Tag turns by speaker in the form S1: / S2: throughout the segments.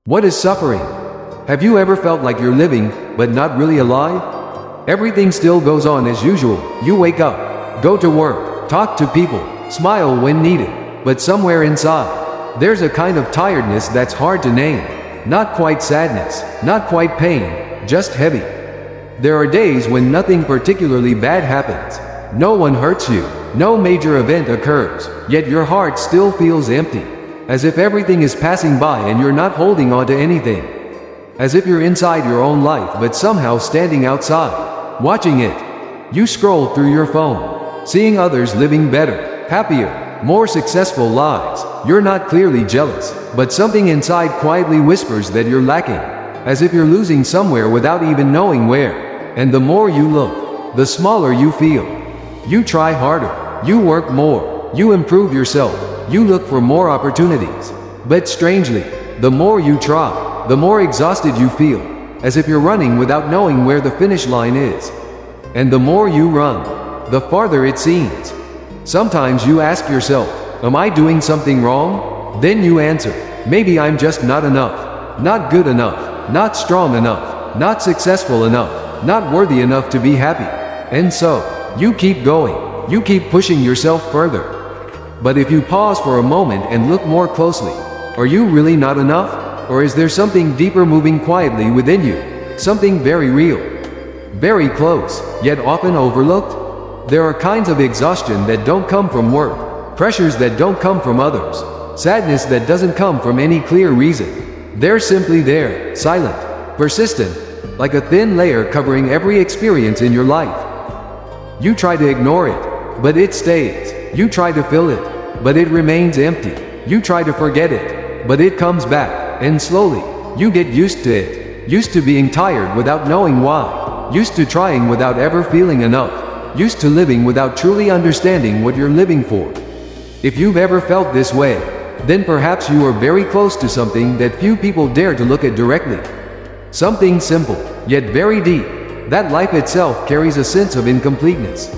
S1: What is suffering? Have you ever felt like you're living, but not really alive? Everything still goes on as usual. You wake up, go to work, talk to people, smile when needed, but somewhere inside, there's a kind of tiredness that's hard to name. Not quite sadness, not quite pain, just heavy. There are days when nothing particularly bad happens. No one hurts you, no major event occurs, yet your heart still feels empty. As if everything is passing by and you're not holding on to anything. As if you're inside your own life but somehow standing outside, watching it. You scroll through your phone, seeing others living better, happier, more successful lives. You're not clearly jealous, but something inside quietly whispers that you're lacking. As if you're losing somewhere without even knowing where. And the more you look, the smaller you feel. You try harder, you work more, you improve yourself, you look for more opportunities. But strangely, the more you try, the more exhausted you feel, as if you're running without knowing where the finish line is. And the more you run, the farther it seems. Sometimes you ask yourself, am I doing something wrong? Then you answer, maybe I'm just not enough, not good enough, not strong enough, not successful enough, not worthy enough to be happy. And so, you keep going, you keep pushing yourself further. But if you pause for a moment and look more closely, are you really not enough? Or is there something deeper moving quietly within you? Something very real, very close, yet often overlooked? There are kinds of exhaustion that don't come from work, pressures that don't come from others, sadness that doesn't come from any clear reason. They're simply there, silent, persistent, like a thin layer covering every experience in your life. You try to ignore it, but it stays. You try to fill it, but it remains empty. You try to forget it, but it comes back, and slowly, you get used to it. Used to being tired without knowing why. Used to trying without ever feeling enough. Used to living without truly understanding what you're living for. If you've ever felt this way, then perhaps you are very close to something that few people dare to look at directly. Something simple, yet very deep, that life itself carries a sense of incompleteness.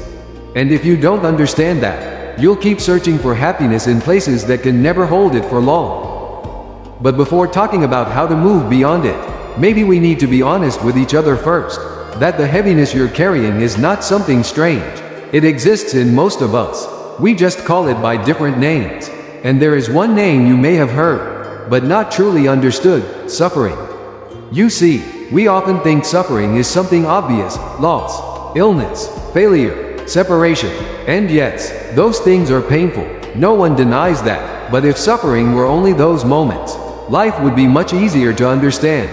S1: And if you don't understand that, you'll keep searching for happiness in places that can never hold it for long. But before talking about how to move beyond it, maybe we need to be honest with each other first, that the heaviness you're carrying is not something strange. It exists in most of us. We just call it by different names. And there is one name you may have heard, but not truly understood: suffering. You see, we often think suffering is something obvious: loss, illness, failure, separation. And yes, those things are painful. No one denies that. But if suffering were only those moments, life would be much easier to understand.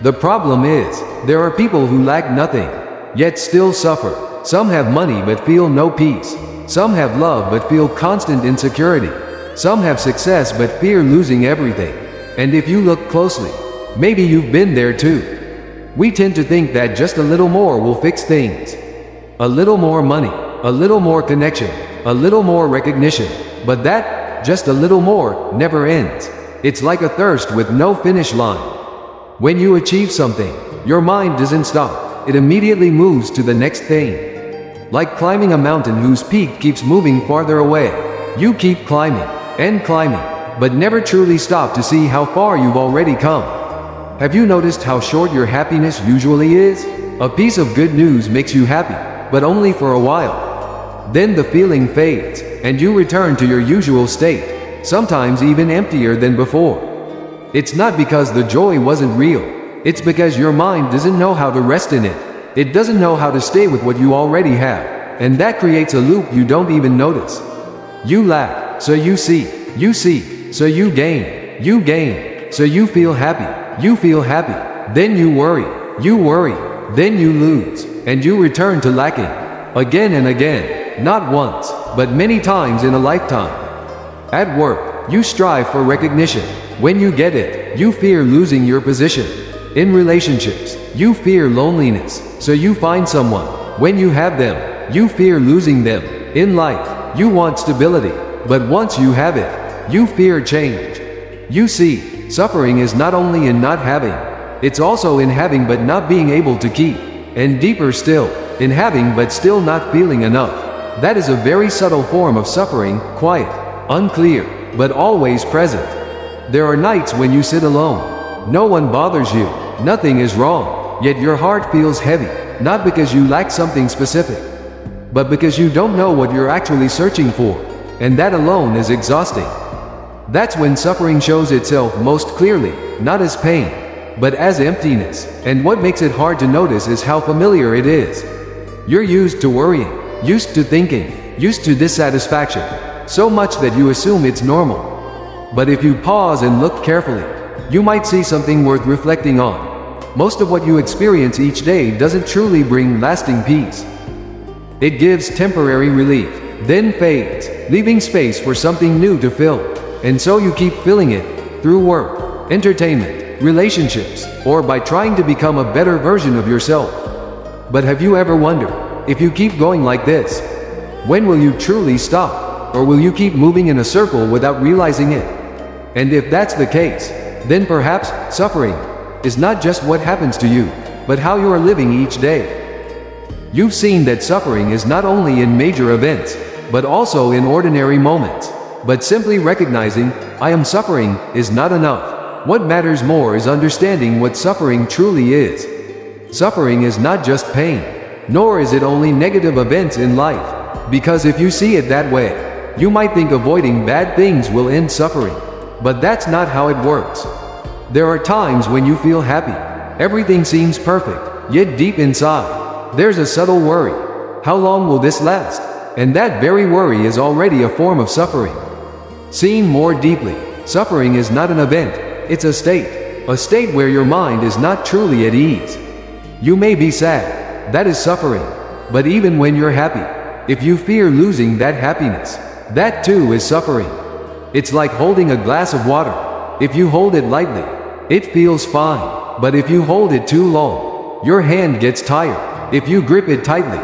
S1: The problem is, there are people who lack nothing, yet still suffer. Some have money but feel no peace. Some have love but feel constant insecurity. Some have success but fear losing everything. And if you look closely, maybe you've been there too. We tend to think that just a little more will fix things. A little more money, a little more connection, a little more recognition. But that, just a little more, never ends. It's like a thirst with no finish line. When you achieve something, your mind doesn't stop. It immediately moves to the next thing. Like climbing a mountain whose peak keeps moving farther away. You keep climbing, and climbing, but never truly stop to see how far you've already come. Have you noticed how short your happiness usually is? A piece of good news makes you happy, but only for a while. Then the feeling fades, and you return to your usual state, sometimes even emptier than before. It's not because the joy wasn't real. It's because your mind doesn't know how to rest in it. It doesn't know how to stay with what you already have. And that creates a loop you don't even notice. You lack, so you seek, so you gain, so you feel happy, then you worry, then you lose, and you return to lacking. Again and again, not once, but many times in a lifetime. At work, you strive for recognition. When you get it, you fear losing your position. In relationships, you fear loneliness, so you find someone. When you have them, you fear losing them. In life, you want stability, but once you have it, you fear change. You see, suffering is not only in not having, it's also in having but not being able to keep. And deeper still, in having but still not feeling enough. That is a very subtle form of suffering, quiet, unclear, but always present. There are nights when you sit alone, No one bothers you. Nothing is wrong. Yet your heart feels heavy, not because you lack something specific, but because you don't know what you're actually searching for. And that alone is exhausting. That's when suffering shows itself most clearly, not as pain, but as emptiness. And what makes it hard to notice is how familiar it is. You're used to worrying, used to thinking, used to dissatisfaction, so much that you assume it's normal. But if you pause and look carefully, you might see something worth reflecting on. Most of what you experience each day doesn't truly bring lasting peace. It gives temporary relief, then fades, leaving space for something new to fill. And so you keep filling it, through work, entertainment, relationships, or by trying to become a better version of yourself. But have you ever wondered, if you keep going like this, when will you truly stop? Or will you keep moving in a circle without realizing it? And if that's the case, then perhaps suffering is not just what happens to you, but how you are living each day. You've seen that suffering is not only in major events, but also in ordinary moments. But simply recognizing, I am suffering, is not enough. What matters more is understanding what suffering truly is. Suffering is not just pain, nor is it only negative events in life. Because if you see it that way, you might think avoiding bad things will end suffering. But that's not how it works. There are times when you feel happy. Everything seems perfect, yet deep inside, there's a subtle worry. How long will this last? And that very worry is already a form of suffering. Seen more deeply, suffering is not an event, it's a state where your mind is not truly at ease. You may be sad, that is suffering. But even when you're happy, if you fear losing that happiness, that too is suffering. It's like holding a glass of water. If you hold it lightly, it feels fine. But if you hold it too long, your hand gets tired. If you grip it tightly,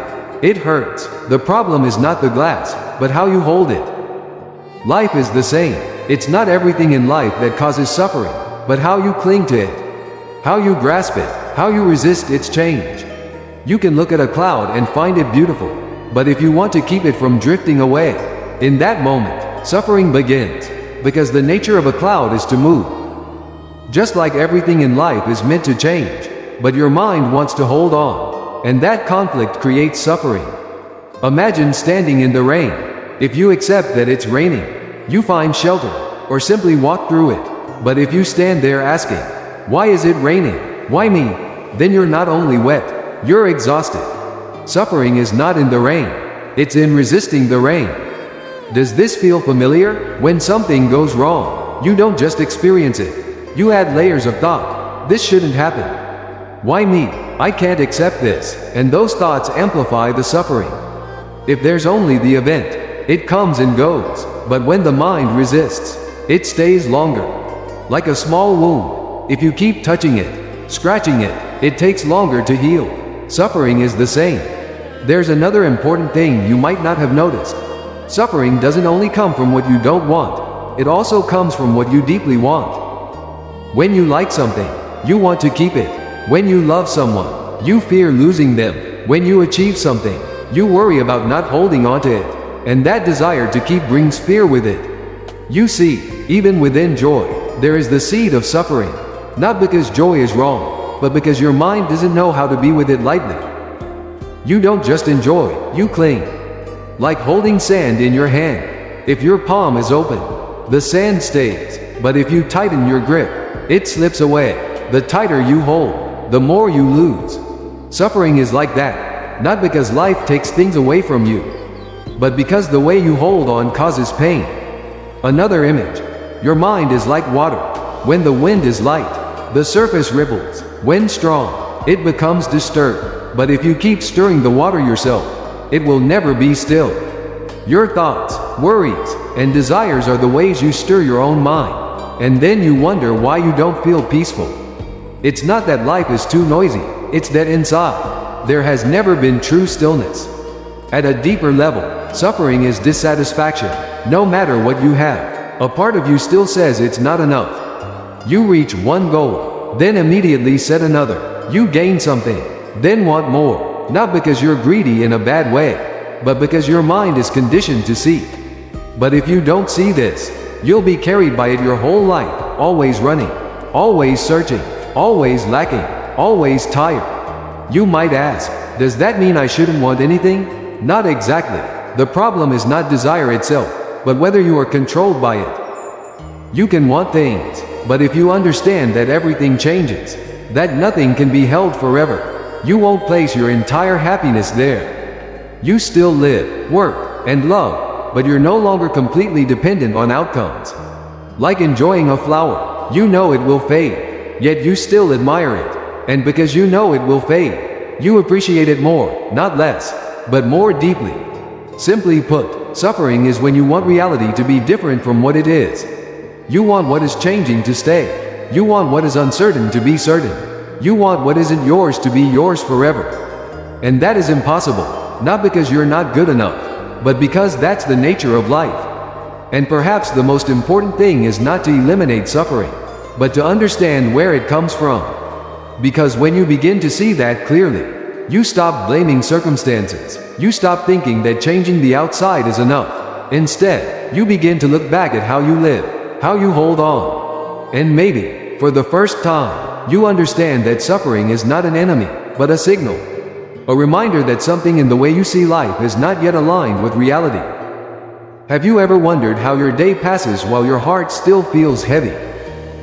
S1: it hurts. The problem is not the glass, but how you hold it. Life is the same. It's not everything in life that causes suffering, but how you cling to it, how you grasp it, how you resist its change. You can look at a cloud and find it beautiful, but if you want to keep it from drifting away, in that moment, suffering begins, because the nature of a cloud is to move. Just like everything in life is meant to change, but your mind wants to hold on, and that conflict creates suffering. Imagine standing in the rain. If you accept that it's raining, you find shelter, or simply walk through it. But if you stand there asking, why is it raining? Why me? Then you're not only wet, you're exhausted. Suffering is not in the rain, it's in resisting the rain. Does this feel familiar? When something goes wrong, you don't just experience it. You add layers of thought. This shouldn't happen. Why me? I can't accept this. And those thoughts amplify the suffering. If there's only the event, it comes and goes. But when the mind resists, it stays longer. Like a small wound. If you keep touching it, scratching it, it takes longer to heal. Suffering is the same. There's another important thing you might not have noticed. Suffering doesn't only come from what you don't want, it also comes from what you deeply want. When you like something, you want to keep it. When you love someone, you fear losing them. When you achieve something, you worry about not holding on to it. And that desire to keep brings fear with it. You see, even within joy, there is the seed of suffering. Not because joy is wrong, but because your mind doesn't know how to be with it lightly. You don't just enjoy, you cling. Like holding sand in your hand. If your palm is open, the sand stays. But if you tighten your grip, it slips away. The tighter you hold, the more you lose. Suffering is like that, not because life takes things away from you, but because the way you hold on causes pain. Another image. Your mind is like water. When the wind is light, the surface ripples. When strong, it becomes disturbed. But if you keep stirring the water yourself, it will never be still. Your thoughts, worries, and desires are the ways you stir your own mind. And then you wonder why you don't feel peaceful. It's not that life is too noisy, it's that inside, there has never been true stillness. At a deeper level, suffering is dissatisfaction. No matter what you have, a part of you still says it's not enough. You reach one goal, then immediately set another. You gain something, then want more. Not because you're greedy in a bad way, but because your mind is conditioned to seek. But if you don't see this, you'll be carried by it your whole life, always running. always searching, always lacking, always tired. You might ask, does that mean I shouldn't want anything? Not exactly. The problem is not desire itself, but whether you are controlled by it. You can want things, but if you understand that everything changes, that nothing can be held forever, you won't place your entire happiness there. You still live, work, and love, but you're no longer completely dependent on outcomes. Like enjoying a flower, you know it will fade, yet you still admire it. And because you know it will fade, you appreciate it more, not less, but more deeply. Simply put, suffering is when you want reality to be different from what it is. You want what is changing to stay. You want what is uncertain to be certain. You want what isn't yours to be yours forever. And that is impossible, not because you're not good enough, but because that's the nature of life. And perhaps the most important thing is not to eliminate suffering, but to understand where it comes from. Because when you begin to see that clearly, you stop blaming circumstances. You stop thinking that changing the outside is enough. Instead, you begin to look back at how you live, how you hold on. And maybe, for the first time, you understand that suffering is not an enemy, but a signal. A reminder that something in the way you see life is not yet aligned with reality. Have you ever wondered how your day passes while your heart still feels heavy?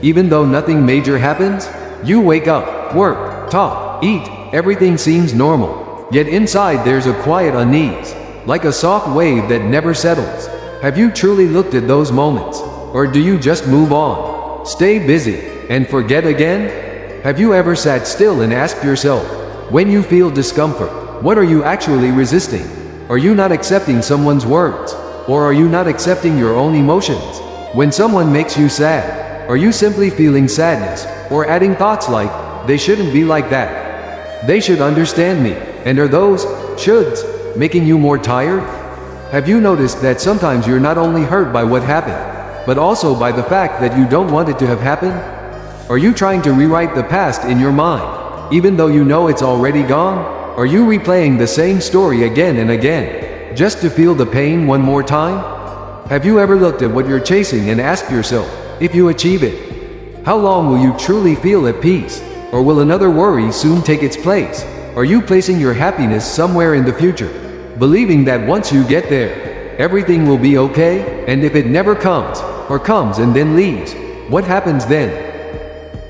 S1: Even though nothing major happens, you wake up, work, talk, eat, everything seems normal. Yet inside there's a quiet unease, like a soft wave that never settles. Have you truly looked at those moments? Or do you just move on, stay busy, and forget again? Have you ever sat still and asked yourself, when you feel discomfort, what are you actually resisting? Are you not accepting someone's words? Or are you not accepting your own emotions? When someone makes you sad, are you simply feeling sadness, or adding thoughts like, they shouldn't be like that? They should understand me. And are those shoulds making you more tired? Have you noticed that sometimes you're not only hurt by what happened, but also by the fact that you don't want it to have happened? Are you trying to rewrite the past in your mind, even though you know it's already gone? Are you replaying the same story again and again, just to feel the pain one more time? Have you ever looked at what you're chasing and asked yourself, if you achieve it, how long will you truly feel at peace? Or will another worry soon take its place? Are you placing your happiness somewhere in the future, believing that once you get there, everything will be okay? And if it never comes, or comes and then leaves, what happens then?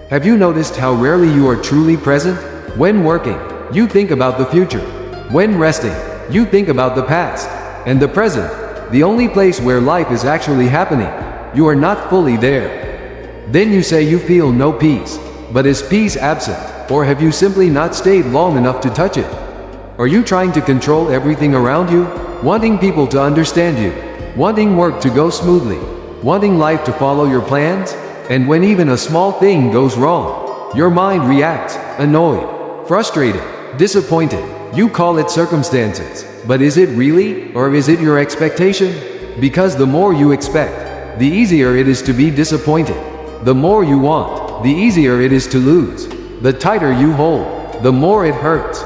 S1: Have you noticed how rarely you are truly present? When working, you think about the future. When resting, you think about the past. And the present, the only place where life is actually happening, you are not fully there. Then you say you feel no peace. But is peace absent? Or have you simply not stayed long enough to touch it? Are you trying to control everything around you? Wanting people to understand you? Wanting work to go smoothly? Wanting life to follow your plans? And when even a small thing goes wrong, your mind reacts, annoyed, frustrated, disappointed. You call it circumstances. But is it really? Or is it your expectation? Because the more you expect, the easier it is to be disappointed. The more you want, the easier it is to lose. The tighter you hold, the more it hurts.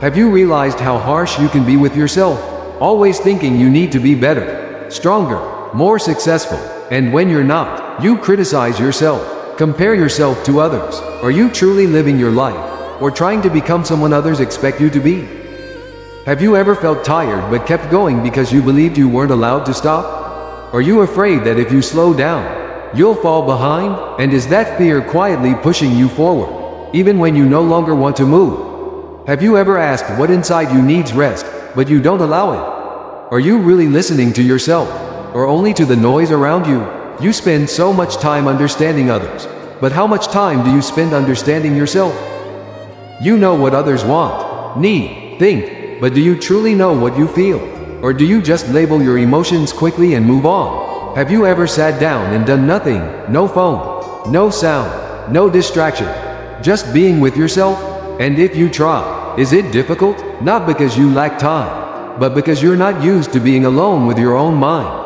S1: Have you realized how harsh you can be with yourself? Always thinking you need to be better, stronger, more successful. And when you're not, you criticize yourself, compare yourself to others. Are you truly living your life, or trying to become someone others expect you to be? Have you ever felt tired but kept going because you believed you weren't allowed to stop? Are you afraid that if you slow down, you'll fall behind? And is that fear quietly pushing you forward, even when you no longer want to move? Have you ever asked what inside you needs rest, but you don't allow it? Are you really listening to yourself, or only to the noise around you? You spend so much time understanding others, but how much time do you spend understanding yourself? You know what others want, need, think, but do you truly know what you feel? Or do you just label your emotions quickly and move on? Have you ever sat down and done nothing? No phone, no sound, no distraction, just being with yourself? And if you try, is it difficult? Not because you lack time, but because you're not used to being alone with your own mind.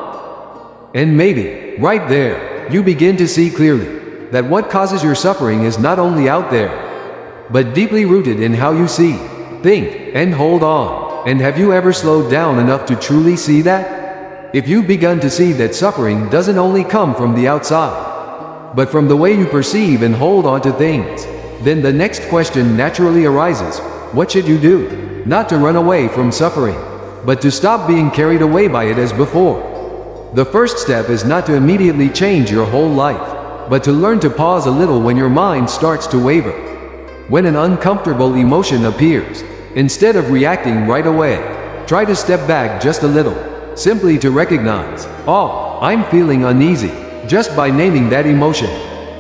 S1: And maybe, right there, you begin to see clearly that what causes your suffering is not only out there, but deeply rooted in how you see, think, and hold on. And have you ever slowed down enough to truly see that? If you've begun to see that suffering doesn't only come from the outside, but from the way you perceive and hold on to things. Then the next question naturally arises: what should you do? Not to run away from suffering, but to stop being carried away by it as before. The first step is not to immediately change your whole life, but to learn to pause a little when your mind starts to waver. When an uncomfortable emotion appears, instead of reacting right away, try to step back just a little, simply to recognize, oh, I'm feeling uneasy. Just by naming that emotion,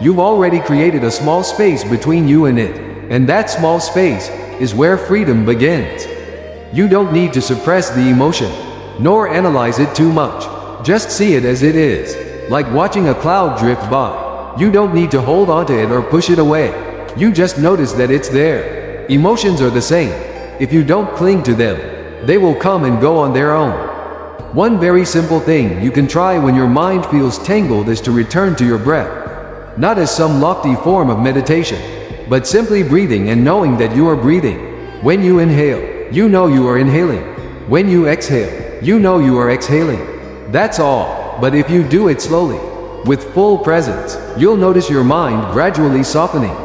S1: you've already created a small space between you and it, and that small space is where freedom begins. You don't need to suppress the emotion, nor analyze it too much. Just see it as it is, like watching a cloud drift by. You don't need to hold on to it or push it away. You just notice that it's there. Emotions are the same. If you don't cling to them, they will come and go on their own. One very simple thing you can try when your mind feels tangled is to return to your breath. Not as some lofty form of meditation, but simply breathing and knowing that you are breathing. When you inhale, you know you are inhaling. When you exhale, you know you are exhaling. That's all. But if you do it slowly, with full presence, you'll notice your mind gradually softening.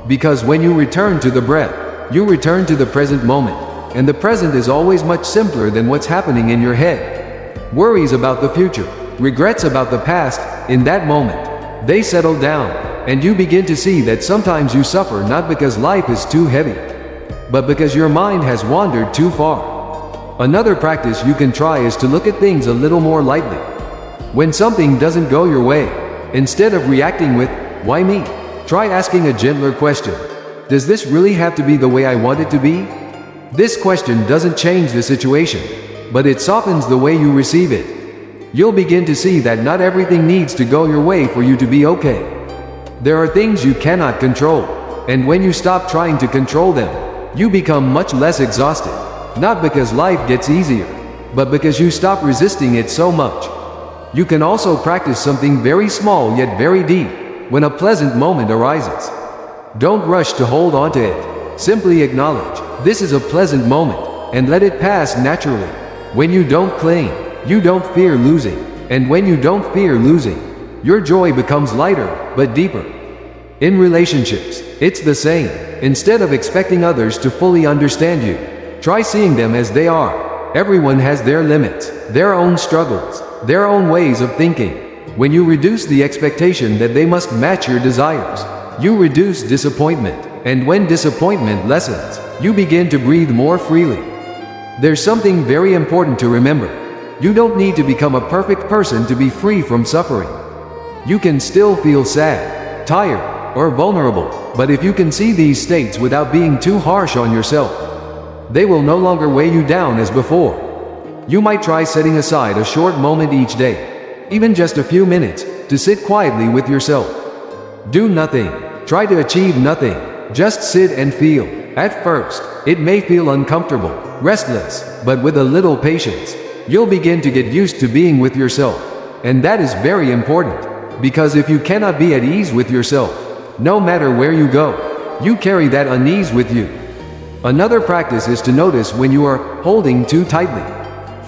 S1: Because when you return to the breath, you return to the present moment, and the present is always much simpler than what's happening in your head. Worries about the future, regrets about the past, in that moment, they settle down, and you begin to see that sometimes you suffer not because life is too heavy, but because your mind has wandered too far. Another practice you can try is to look at things a little more lightly. When something doesn't go your way, instead of reacting with, "Why me?" try asking a gentler question. Does this really have to be the way I want it to be? This question doesn't change the situation, but it softens the way you receive it. You'll begin to see that not everything needs to go your way for you to be okay. There are things you cannot control, and when you stop trying to control them, you become much less exhausted. Not because life gets easier, but because you stop resisting it so much. You can also practice something very small yet very deep. When a pleasant moment arises, don't rush to hold on to it. Simply acknowledge, this is a pleasant moment, and let it pass naturally. When you don't cling, you don't fear losing. And when you don't fear losing, your joy becomes lighter, but deeper. In relationships, it's the same. Instead of expecting others to fully understand you, try seeing them as they are. Everyone has their limits, their own struggles, their own ways of thinking. When you reduce the expectation that they must match your desires, you reduce disappointment. And when disappointment lessens, you begin to breathe more freely. There's something very important to remember. You don't need to become a perfect person to be free from suffering. You can still feel sad, tired, or vulnerable, but if you can see these states without being too harsh on yourself, they will no longer weigh you down as before. You might try setting aside a short moment each day, even just a few minutes, to sit quietly with yourself. Do nothing. Try to achieve nothing. Just sit and feel. At first, it may feel uncomfortable, restless, but with a little patience, you'll begin to get used to being with yourself. And that is very important, because if you cannot be at ease with yourself, no matter where you go, you carry that unease with you. Another practice is to notice when you are holding too tightly.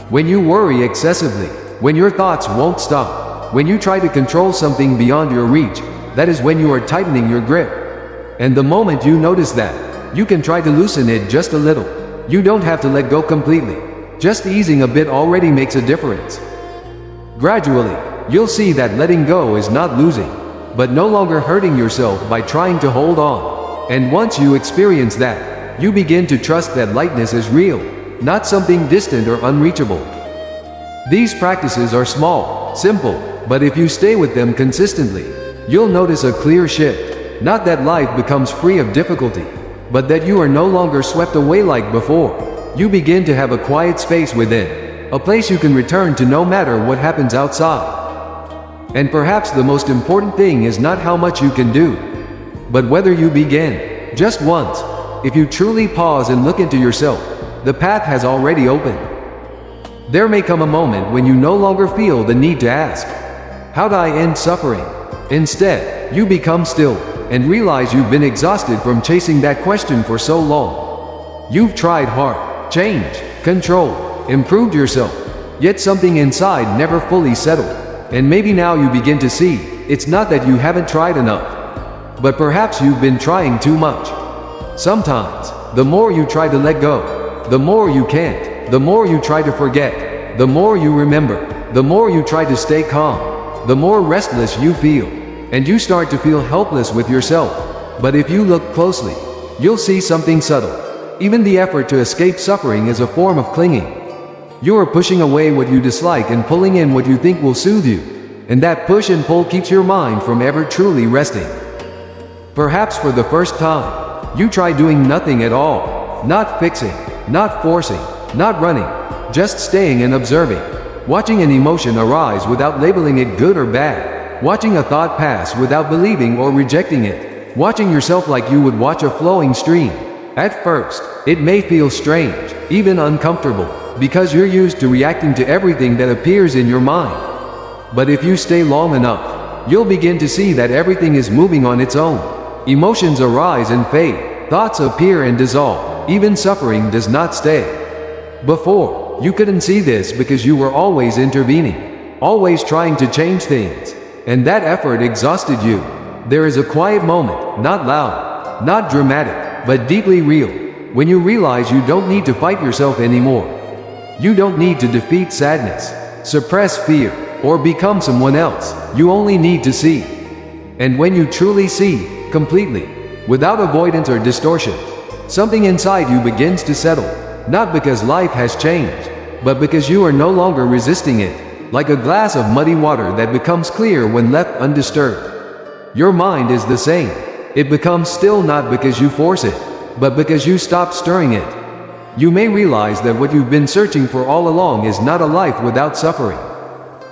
S1: When you worry excessively, when your thoughts won't stop, when you try to control something beyond your reach, that is when you are tightening your grip. And the moment you notice that, you can try to loosen it just a little. You don't have to let go completely. Just easing a bit already makes a difference. Gradually, you'll see that letting go is not losing, but no longer hurting yourself by trying to hold on. And once you experience that, you begin to trust that lightness is real, not something distant or unreachable. These practices are small, simple, but if you stay with them consistently, you'll notice a clear shift. Not that life becomes free of difficulty, but that you are no longer swept away like before. You begin to have a quiet space within, a place you can return to no matter what happens outside. And perhaps the most important thing is not how much you can do, but whether you begin, just once. If you truly pause and look into yourself, the path has already opened. There may come a moment when you no longer feel the need to ask, how do I end suffering? Instead, you become still, and realize you've been exhausted from chasing that question for so long. You've tried hard, changed, controlled, improved yourself, yet something inside never fully settled. And maybe now you begin to see, it's not that you haven't tried enough, but perhaps you've been trying too much. Sometimes, the more you try to let go, the more you can't. The more you try to forget, the more you remember. The more you try to stay calm, the more restless you feel, and you start to feel helpless with yourself. But if you look closely, you'll see something subtle. Even the effort to escape suffering is a form of clinging. You are pushing away what you dislike and pulling in what you think will soothe you, and that push and pull keeps your mind from ever truly resting. Perhaps for the first time, you try doing nothing at all, not fixing, not forcing, not running, just staying and observing, watching an emotion arise without labeling it good or bad, watching a thought pass without believing or rejecting it, watching yourself like you would watch a flowing stream. At first, it may feel strange, even uncomfortable, because you're used to reacting to everything that appears in your mind. But if you stay long enough, you'll begin to see that everything is moving on its own. Emotions arise and fade, thoughts appear and dissolve, even suffering does not stay. Before, you couldn't see this because you were always intervening, always trying to change things, and that effort exhausted you. There is a quiet moment, not loud, not dramatic, but deeply real, when you realize you don't need to fight yourself anymore. You don't need to defeat sadness, suppress fear, or become someone else. You only need to see. And when you truly see, completely, without avoidance or distortion, something inside you begins to settle, not because life has changed, but because you are no longer resisting it, like a glass of muddy water that becomes clear when left undisturbed. Your mind is the same. It becomes still not because you force it, but because you stop stirring it. You may realize that what you've been searching for all along is not a life without suffering,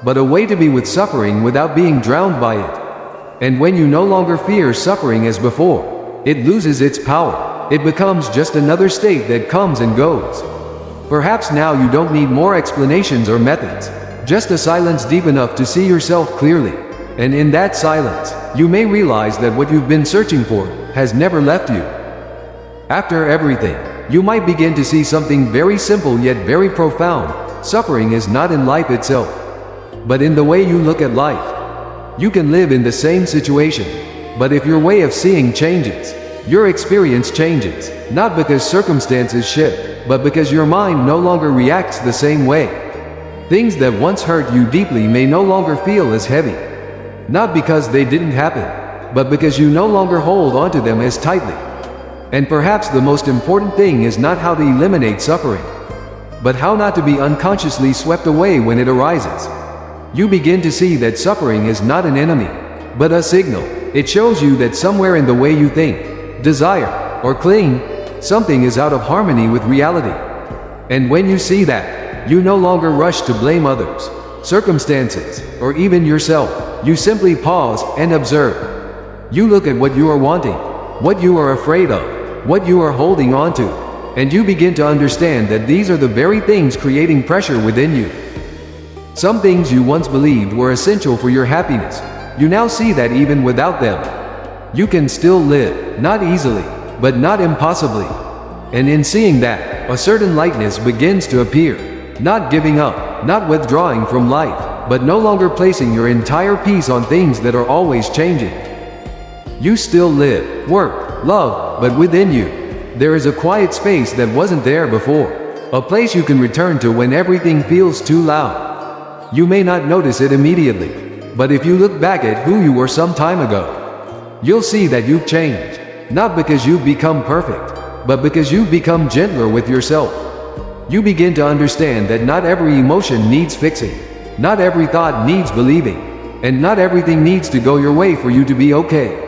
S1: but a way to be with suffering without being drowned by it. And when you no longer fear suffering as before, it loses its power. It becomes just another state that comes and goes. Perhaps now you don't need more explanations or methods, just a silence deep enough to see yourself clearly. And in that silence, you may realize that what you've been searching for has never left you. After everything, you might begin to see something very simple yet very profound. Suffering is not in life itself, but in the way you look at life. You can live in the same situation, but if your way of seeing changes, your experience changes, not because circumstances shift, but because your mind no longer reacts the same way. Things that once hurt you deeply may no longer feel as heavy, not because they didn't happen, but because you no longer hold onto them as tightly. And perhaps the most important thing is not how to eliminate suffering, but how not to be unconsciously swept away when it arises. You begin to see that suffering is not an enemy, but a signal. It shows you that somewhere in the way you think, desire, or cling, something is out of harmony with reality. And when you see that, you no longer rush to blame others, circumstances, or even yourself. You simply pause and observe. You look at what you are wanting, what you are afraid of, what you are holding on to, and you begin to understand that these are the very things creating pressure within you. Some things you once believed were essential for your happiness, you now see that even without them, you can still live, not easily, but not impossibly. And in seeing that, a certain lightness begins to appear, not giving up, not withdrawing from life, but no longer placing your entire peace on things that are always changing. You still live, work, love, but within you, there is a quiet space that wasn't there before, a place you can return to when everything feels too loud. You may not notice it immediately, but if you look back at who you were some time ago, you'll see that you've changed, not because you've become perfect, but because you've become gentler with yourself. You begin to understand that not every emotion needs fixing, not every thought needs believing, and not everything needs to go your way for you to be okay.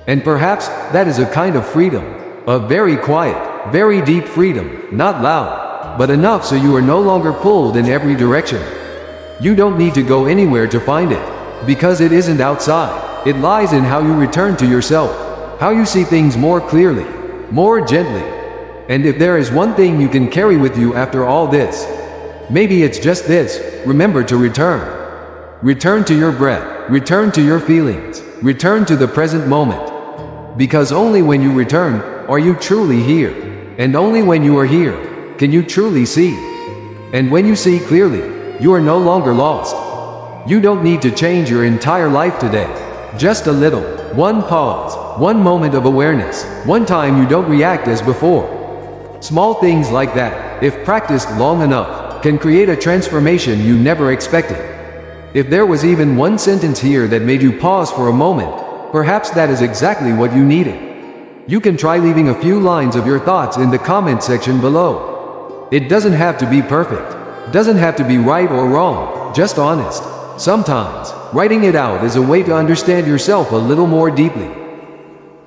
S1: And perhaps that is a kind of freedom, a very quiet, very deep freedom, not loud, but enough so you are no longer pulled in every direction. You don't need to go anywhere to find it, because it isn't outside. It lies in how you return to yourself, how you see things more clearly, more gently. And if there is one thing you can carry with you after all this, maybe it's just this: remember to return. Return to your breath, return to your feelings, return to the present moment. Because only when you return, are you truly here. And only when you are here, can you truly see. And when you see clearly, you are no longer lost. You don't need to change your entire life today. Just a little. One pause, one moment of awareness, one time you don't react as before. Small things like that, if practiced long enough, can create a transformation you never expected. If there was even one sentence here that made you pause for a moment, perhaps that is exactly what you needed. You can try leaving a few lines of your thoughts in the comment section below. It doesn't have to be perfect. Doesn't have to be right or wrong, just honest. Sometimes, writing it out is a way to understand yourself a little more deeply.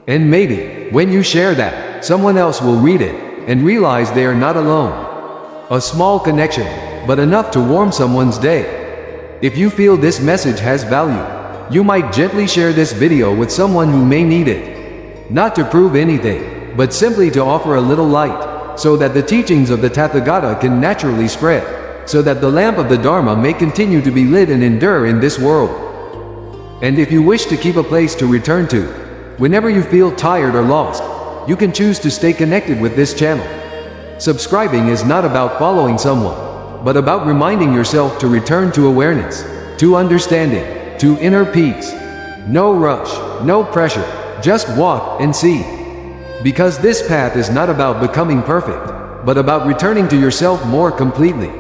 S1: And maybe, when you share that, someone else will read it and realize they are not alone. A small connection, but enough to warm someone's day. If you feel this message has value, you might gently share this video with someone who may need it. Not to prove anything, but simply to offer a little light, so that the teachings of the Tathagata can naturally spread, so that the lamp of the Dharma may continue to be lit and endure in this world. And if you wish to keep a place to return to, whenever you feel tired or lost, you can choose to stay connected with this channel. Subscribing is not about following someone, but about reminding yourself to return to awareness, to understanding, to inner peace. No rush, no pressure, just walk and see. Because this path is not about becoming perfect, but about returning to yourself more completely.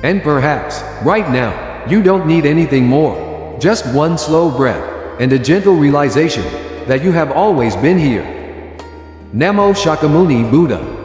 S1: And perhaps, right now, you don't need anything more. Just one slow breath, and a gentle realization that you have always been here. Namo Shakyamuni Buddha.